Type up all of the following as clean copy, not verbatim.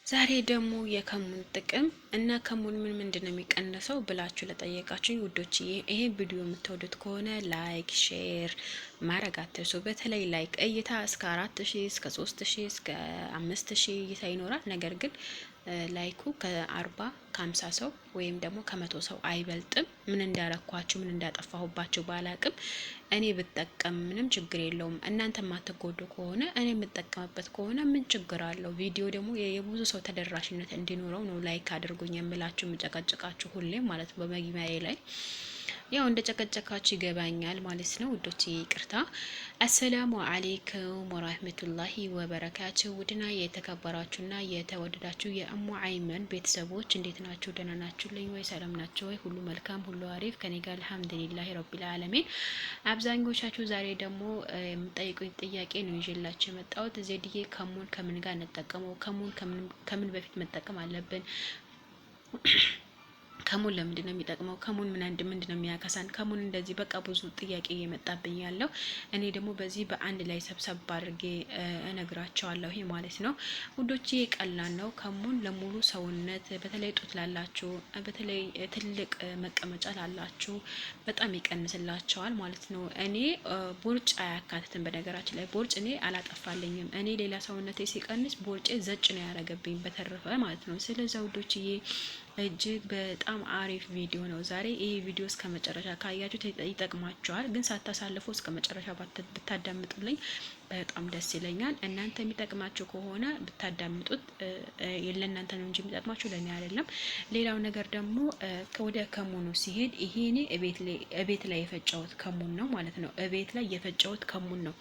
ዛሬ ደግሞ የከሙን ጥቅም እና ከሙን ምንድነው የሚቀነሰው ብላችሁ ለጠየቃችሁኝ ውዶች ይሄ ቪዲዮ የምትወዱት ከሆነ ላይክ ሼር ማድረግ አትርሱ። በተለይ ላይክ እይታ እስከ 4000 እስከ 3000 እስከ 5000 እይታ ይኖራል። ነገር ግን ላይኩ ከ40 ከ50 ሰው ወይም ደግሞ ከ100 ሰው አይበልጥም። ምን እንዳረኳችሁ ምን እንዳጠፋሁባችሁ ባላቅም እኔ ብጠቀም ምንም ችግር የለውም። እናንተ ማትጎዱ ከሆነ እኔ የምጠቀምበት ከሆነ ምን ችግር አለው? ቪዲዮ ደግሞ የብዙ ሰው ተደራሽነት እንዲኖረው ነው ላይክ አድርጉኝ የምላችሁ የምጨቀጭቃችሁ ሁሌም ማለት ነው በመግቢያዬ ላይ ያው እንደ ጨቀጨቃችሁ ይገባኛል ማለት ነው ውዶቼ፣ ይቅርታ። አሰላሙ አለይኩም ወራህመቱላሂ ወበረካቱ። ውድና የተከበራችሁና የተወደዳችሁ የእሙ አይመን ቤተሰቦች እንዴት ናችሁ? ደህና ናችሁልኝ ወይ? ሰላም ናችሁ ወይ? ሁሉ መልካም ሁሉ አሪፍ ከኔ ጋር አልሐምዱሊላሂ ረቢል ዓለሚን። አብዛኞቻችሁ ዛሬ ደግሞ የምጠይቁኝ ጥያቄ ነው ይዤላችሁ የመጣሁት። ዜድዬ ከሙን ከምን ጋር እንጠቀመው? ከምን በፊት መጠቀም አለብን? ከሙን ለምንድን ነው የሚጠቅመው? ከሙን ምንድን ነው የሚያከሳን? ከሙን እንደዚህ በቃ ብዙ ጥያቄ እየመጣብኝ ያለው እኔ ደግሞ በዚህ በአንድ ላይ ሰብሰብ አድርጌ እነግራቸዋለሁ። ይሄ ማለት ነው ውዶቼ ቀላል ነው። ከሙን ለሙሉ ሰውነት በተለይ ጡት ላላችሁ፣ በተለይ ትልቅ መቀመጫ ላላችሁ በጣም ይቀንስላቸዋል ማለት ነው። እኔ ቦርጭ አያካትትም። በነገራችን ላይ ቦርጭ እኔ አላጠፋልኝም። እኔ ሌላ ሰውነቴ ሲቀንስ ቦርጬ ዘጭ ነው ያደረገብኝ በተረፈ ማለት ነው። ስለዚህ ውዶችዬ እጅግ በጣም አሪፍ ቪዲዮ ነው ዛሬ። ይሄ ቪዲዮ እስከ መጨረሻ ካያችሁት ይጠቅማችኋል። ግን ሳታሳልፉ እስከ መጨረሻ ብታዳምጡልኝ በጣም ደስ ይለኛል። እናንተ የሚጠቅማችሁ ከሆነ ብታዳምጡት፣ ለእናንተ ነው እንጂ የሚጠቅማችሁ ለእኔ አይደለም። ሌላው ነገር ደግሞ ወደ ከሙኑ ሲሄድ ይሄ እኔ እቤት ላይ የፈጨሁት ከሙን ነው ማለት ነው። እቤት ላይ የፈጨሁት ከሙን ነው።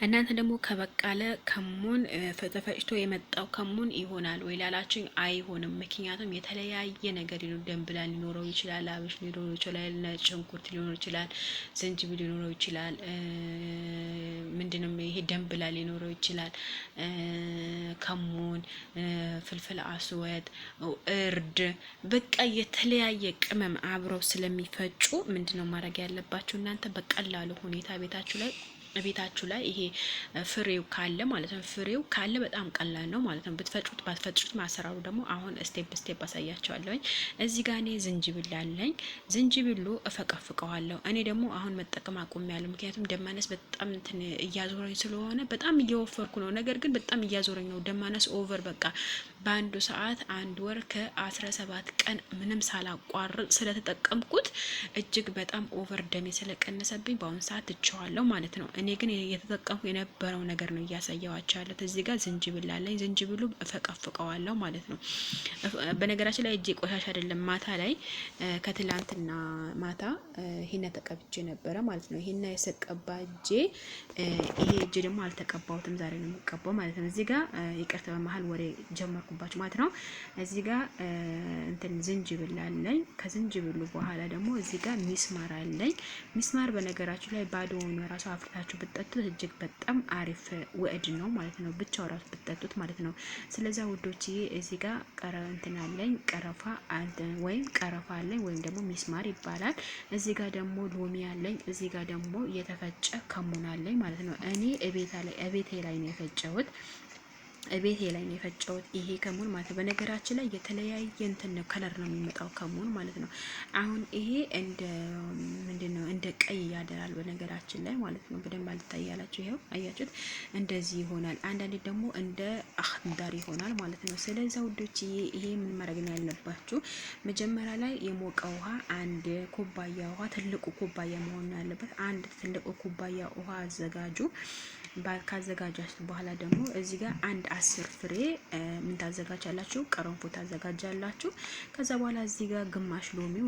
እናንተ ደግሞ ከበቃለ ከሙን ተፈጭቶ የመጣው ከሙን ይሆናል ወይ ላላችሁኝ፣ አይሆንም። ምክንያቱም የተለያየ ነገር ደንብላል ሊኖረው ይችላል፣ አብሽ ሊኖረው ይችላል፣ ነጭ ሽንኩርት ሊኖረው ይችላል፣ ዝንጅብል ሊኖረው ይችላል፣ ምንድነው ይሄ ደንብላል ሊኖረው ይችላል፣ ከሙን፣ ፍልፍል አስወድ፣ እርድ፣ በቃ የተለያየ ቅመም አብረው ስለሚፈጩ ምንድነው ማድረግ ያለባችሁ እናንተ በቀላሉ ሁኔታ ቤታችሁ ላይ ይሄ ፍሬው ካለ ማለት ነው። ፍሬው ካለ በጣም ቀላል ነው ማለት ነው። ብትፈጩት ባትፈጩት ማሰራሩ ደግሞ አሁን ስቴፕ ስቴፕ አሳያቸዋለሁኝ። እዚህ ጋር እኔ ዝንጅብል አለኝ። ዝንጅብሉ እፈቀፍቀዋለሁ። እኔ ደግሞ አሁን መጠቀም አቁሜያለሁ። ምክንያቱም ደማነስ በጣም እንትን እያዞረኝ ስለሆነ በጣም እየወፈርኩ ነው። ነገር ግን በጣም እያዞረኝ ነው ደማነስ ኦቨር። በቃ በአንዱ ሰዓት 1 ወር ከ17 ቀን ምንም ሳላቋርጥ ስለተጠቀምኩት እጅግ በጣም ኦቨር ደሜ ስለቀነሰብኝ በአሁን ሰዓት እቸዋለሁ ማለት ነው። እኔ ግን እየተጠቀምኩ የነበረው ነገር ነው እያሳየዋቸው ያለው። እዚህ ጋር ዝንጅብል አለኝ። ዝንጅብሉ እፈቀፍቀዋለሁ ማለት ነው። በነገራችን ላይ እጄ ቆሻሻ አይደለም። ማታ ላይ ከትላንትና ማታ ሂና ተቀብቼ ነበረ ማለት ነው። ሂና የሰቀባ እጄ ይሄ እጄ ደግሞ አልተቀባሁትም። ዛሬ ነው የምቀባው ማለት ነው። እዚህ ጋር ይቅርታ በመሀል ወሬ ጀመርኩባችሁ ማለት ነው። እዚህ ጋር እንትን ዝንጅብል አለኝ። ከዝንጅብሉ በኋላ ደግሞ እዚህ ጋር ሚስማር አለኝ። ሚስማር በነገራችሁ ላይ ባዶውን ራሱ አፍርታችሁ ብትጠጡት እጅግ በጣም አሪፍ ውዕድ ነው ማለት ነው። ብቻው ራሱ ብትጠጡት ማለት ነው። ስለዚህ ውዶቼ እዚህ ጋር እንትን አለኝ ቀረፋ ወይም ቀረፋ አለኝ ወይም ደግሞ ሚስማር ይባላል። እዚህ ጋር ደግሞ ሎሚ አለኝ። እዚህ ጋር ደግሞ የተፈጨ ከሙን አለኝ ማለት ነው። እኔ እቤቴ ላይ ነው የፈጨሁት። ቤቴ ላይ ነው የፈጨሁት ይሄ ከሙን ማለት ነው። በነገራችን ላይ የተለያየ እንትን ነው ከለር ነው የሚመጣው ከሙን ማለት ነው። አሁን ይሄ እንደ ምንድነው እንደ ቀይ ያደራል በነገራችን ላይ ማለት ነው። በደንብ አልታያላችሁ። ይሄው አያችሁት? እንደዚህ ይሆናል። አንዳንዴ ደግሞ እንደ አኽዳር ይሆናል ማለት ነው። ስለዚህ ውዶች ይሄ ምን ማድረግ ነው ያለባችሁ? መጀመሪያ ላይ የሞቀ ውሃ አንድ ኩባያ ውሃ፣ ትልቁ ኩባያ መሆን ያለበት አንድ ትልቁ ኩባያ ውሃ አዘጋጁ። ካዘጋጃችሁ በኋላ ደግሞ እዚህ ጋር አንድ 10 ፍሬ ምን ታዘጋጃላችሁ? ቀረንፎ ታዘጋጃላችሁ። ከዛ በኋላ እዚህ ጋር ግማሽ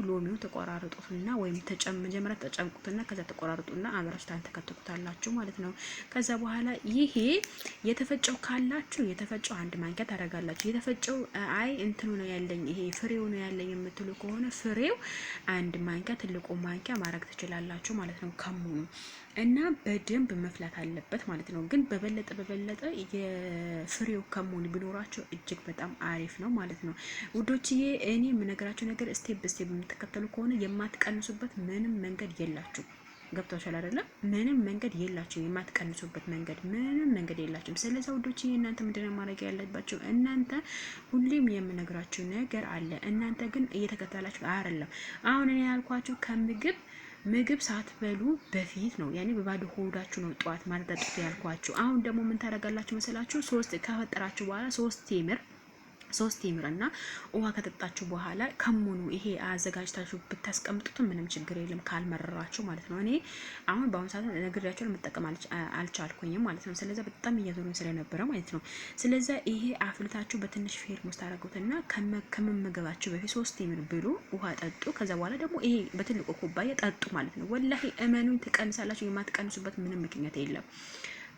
ሎሚው ተቆራርጡትና ወይም መጀመሪያ ተጨምቁትና ከዛ ተቆራርጡና አብራችሁ ታንተከትኩታላችሁ ማለት ነው። ከዛ በኋላ ይሄ የተፈጨው ካላችሁ የተፈጨው አንድ ማንኪያ ታደርጋላችሁ። የተፈጨው አይ እንትኑ ነው ያለኝ ይሄ ፍሬው ነው ያለኝ የምትሉ ከሆነ ፍሬው አንድ ማንኪያ ትልቁ ማንኪያ ማድረግ ትችላላችሁ ማለት ነው ከሙኑ እና በደንብ መፍላት አለበት ማለት ነው። ግን በበለጠ የፍሬው ከሙን ቢኖራቸው እጅግ በጣም አሪፍ ነው ማለት ነው ውዶችዬ። እኔ የምነግራችሁ ነገር ስቴፕ በስቴፕ የምትከተሉ ከሆነ የማትቀንሱበት ምንም መንገድ የላችሁ። ገብቷችኋል አይደለ? ምንም መንገድ የላችሁ የማትቀንሱበት መንገድ ምንም መንገድ የላችሁም። ስለዚህ ውዶች እናንተ ምንድነው ማድረግ ያለባችሁ? እናንተ ሁሌም የምነግራችሁ ነገር አለ። እናንተ ግን እየተከተላችሁ አይደለም። አሁን እኔ ያልኳችሁ ምግብ ሳትበሉ በፊት ነው። ያኔ በባዶ ሆዳችሁ ነው ጠዋት ማጠጣት ያልኳችሁ። አሁን ደግሞ ምን ታደርጋላችሁ መሰላችሁ? ሶስት ከፈጠራችሁ በኋላ ሶስት ቴምርና ውሃ ከጠጣችሁ በኋላ ከሙኑ ይሄ አዘጋጅታችሁ ብታስቀምጡት ምንም ችግር የለም፣ ካልመረራችሁ ማለት ነው። እኔ አሁን በአሁኑ ሰዓት ነግሬያችሁ መጠቀም አልቻልኩኝም ማለት ነው። ስለዚህ በጣም እየዞሩኝ ስለነበረ ማለት ነው። ስለዚህ ይሄ አፍልታችሁ በትንሽ ፌርሙስ ታደርጉትና ከመመገባችሁ በፊት 3 ቴምር ብሉ፣ ውሃ ጠጡ። ከዛ በኋላ ደግሞ ይሄ በትልቁ ኩባያ ጠጡ ማለት ነው። ወላሂ እመኑኝ ትቀንሳላችሁ። የማትቀንሱበት ምንም ምክንያት የለም።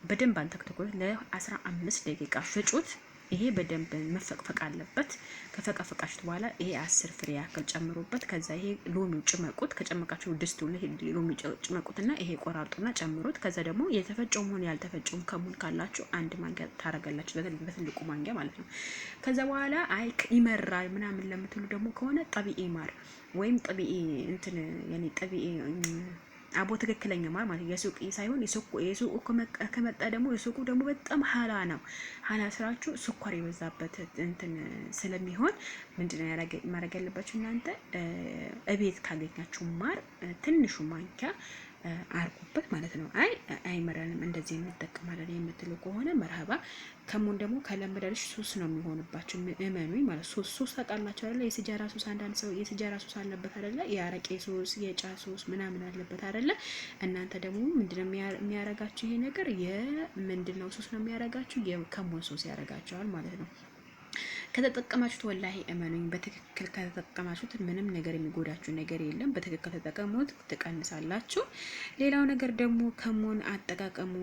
በደንብ አንተክተኩት ለ15 ደቂቃ ፍጩት። ይሄ በደንብ መፈቅፈቅ አለበት። ከፈቀፈቃችሁት በኋላ ይሄ 10 ፍሬ ያክል ጨምሩበት። ከዛ ይሄ ሎሚው ጭመቁት። ከጨመቃችሁ ድስቱ ላይ ሎሚ ጭመቁትና ይሄ ቆራርጡና ጨምሩት። ከዛ ደግሞ የተፈጨውም ሆነ ያልተፈጨውም ከሙን ካላችሁ 1 ማንኪያ ታረጋላችሁ፣ በትልቁ ማንኪያ ማለት ነው። ከዛ በኋላ አይ ይመራል ምናምን ለምትሉ ደግሞ ከሆነ ጠቢኤ ማር ወይም ጠቢኤ እንትን ያኔ ጠቢኤ አቦ ትክክለኛ ማር ማለት የሱቅ ሳይሆን የሱቁ ከመጣ ደግሞ የሱቁ ደግሞ በጣም ሀላ ነው። ሀላ ስራችሁ ስኳር የበዛበት እንትን ስለሚሆን ምንድነው ማድረግ ያለባችሁ እናንተ እቤት ካገኛችሁ ማር ትንሹ ማንኪያ አርጉበት ማለት ነው። አይመረንም እንደዚህ እንጠቀማለን የምትሉ ከሆነ መርሀባ። ከሙን ደግሞ ከለመደልሽ ሱስ ነው የሚሆንባችሁ እመኑኝ ማለት ሱስ ታውቃላችሁ አይደለ? የሲጃራ ሱስ አንዳንድ ሰው የሲጃራ ሱስ አለበት አይደለ? የአረቄ ሱስ፣ የጫት ሱስ ምናምን አለበት አይደለ? እናንተ ደግሞ ምንድነው የሚያረጋችሁ ይሄ ነገር የምንድነው ሱስ ነው የሚያረጋችሁ? የከሙን ሱስ ያረጋችኋል ማለት ነው። ከተጠቀማችሁት ወላሂ እመኑኝ በትክክል ከተጠቀማችሁት ምንም ነገር የሚጎዳችሁ ነገር የለም። በትክክል ተጠቀሙት፣ ትቀንሳላችሁ። ሌላው ነገር ደግሞ ከሙን አጠቃቀሙ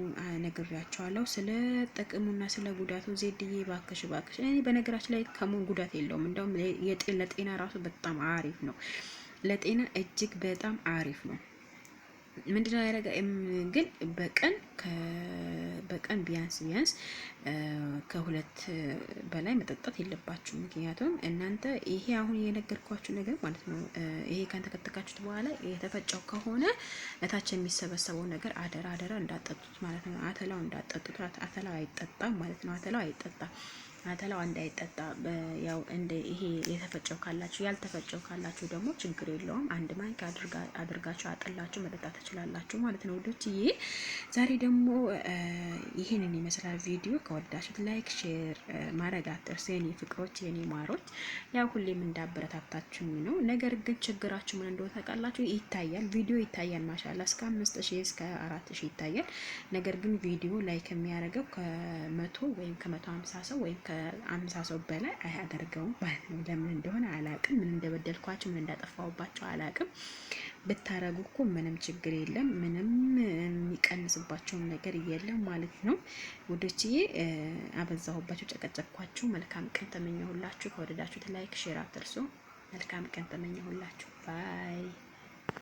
ነግሬያችኋለሁ። ስለ ጥቅሙና ስለ ጉዳቱ ዜድዬ ባክሽ። እኔ በነገራችን ላይ ከሙን ጉዳት የለውም። እንደውም ለጤና ራሱ በጣም አሪፍ ነው። ለጤና እጅግ በጣም አሪፍ ነው። ምንድነው ያረጋ ግን በቀን ቢያንስ ከሁለት በላይ መጠጣት የለባችሁ። ምክንያቱም እናንተ ይሄ አሁን የነገርኳችሁ ነገር ማለት ነው። ይሄ ካንተከተካችሁት በኋላ የተፈጨው ከሆነ እታች የሚሰበሰበው ነገር አደራ እንዳጠጡት ማለት ነው። አተላው እንዳጠጡት። አተላው አይጠጣም ማለት ነው። አተላው አይጠጣም። አተላው እንዳይጠጣ ያው እንደ ይሄ የተፈጨው ካላችሁ ያልተፈጨው ካላችሁ ደግሞ ችግር የለውም። 1 ማንኪያ አድርጋችሁ አጥላችሁ መጠጣት ትችላላችሁ ማለት ነው ውዶችዬ። ዛሬ ደግሞ ይሄንን ይመስላል ቪዲዮ። ከወዳችሁት ላይክ፣ ሼር ማድረግ አትርሱ የኔ ፍቅሮች፣ የኔ ማሮች። ያው ሁሌም እንዳበረታታችሁ ነው። ነገር ግን ችግራችሁ ምን እንደሆነ ታውቃላችሁ? ይታያል፣ ቪዲዮ ይታያል። ማሻአላ እስከ 5000 እስከ 4000 ይታያል። ነገር ግን ቪዲዮ ላይክ የሚያደርገው ከ100 ወይም ከ150 ሰው ወይም ከ50 ሰው በላይ አያደርገውም ማለት ነው። ለምን እንደሆነ አላቅም። ምን እንደበደልኳችሁ ምን እንዳጠፋውባችሁ አላቅም። ብታረጉ እኮ ምንም ችግር የለም። ምንም የሚቀንስባቸው ነገር የለም ማለት ነው ውዶችዬ። አበዛሁባችሁ፣ ጨቀጨቅኳችሁ። መልካም ቀን ተመኘሁላችሁ። ከወደዳችሁት ላይክ ሼር አትርሱ። መልካም ቀን ተመኘሁላችሁ። ባይ